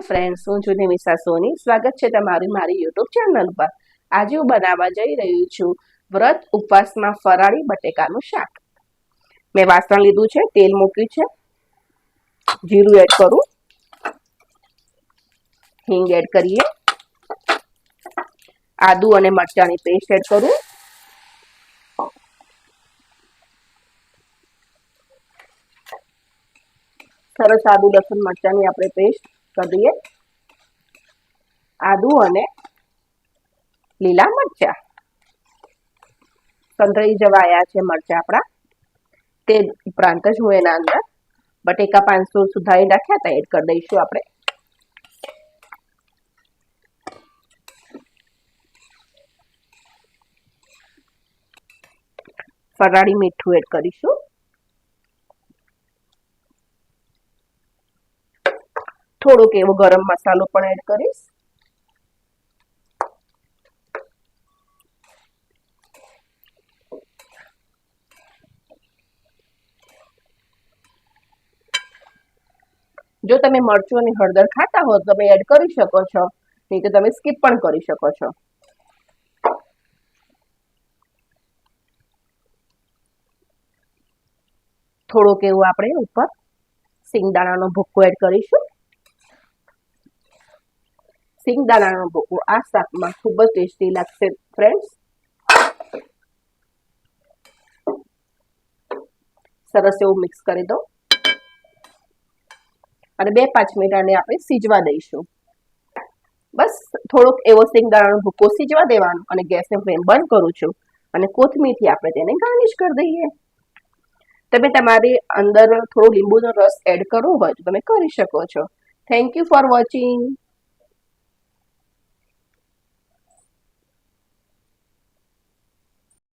Friends, હું છું નિમિષા સોની. સ્વાગત છે તમારું મારી યુટ્યુબ ચેનલ પર. આજે હું બનાવવા જઈ રહી છું વ્રત ઉપવાસમાં ફરાળી બટેકાનું શાક. મેં વાસણ લીધું છે, તેલ મૂક્યું છે, જીરું એડ કરું, હિંગ એડ કરીએ, આદુ અને મરચાંની પેસ્ટ એડ કરું, સરસ આદુ લસણ મરચાંની આપણે પેસ્ટ કરી દઈએ. આદુ અને લીલા મરચા સંતળી જવા આવ્યા છે મરચા આપણા. તે ઉપરાંત જ હું એના અંદર બટેકા 500 સુધારી રાખ્યા હતા એડ કરી દઈશું આપણે. ફરાળી મીઠું એડ કરીશું. થોડોક એવો ગરમ મસાલો પણ એડ કરીશ. જો તમે મરચું અને હળદર ખાતા હો તો તમે એડ કરી શકો છો, નહીં તો તમે સ્કીપ પણ કરી શકો છો. થોડોક એવું આપણે ઉપર સિંગદાણાનો ભૂકો એડ કરીશું. સિંગદાણાનો ભૂકો આ શાકમાં ખૂબ જ ટેસ્ટી લાગશે ફ્રેન્ડ્સ. સરસ એવું મિક્સ કરી દો અને 2-5 મિનિટ આને આપણે સીજવા દઈશું. બસ થોડોક એવો સિંગદાણાનો ભૂકો સીજવા દેવાનો અને ગેસની ફ્લેમ બંધ કરું છું અને કોથમીરથી આપણે તેને ગાર્નિશ કરી દઈએ. તમે તમારી અંદર થોડો લીંબુનો રસ એડ કરવો હોય તો તમે કરી શકો છો. Thank you for watching.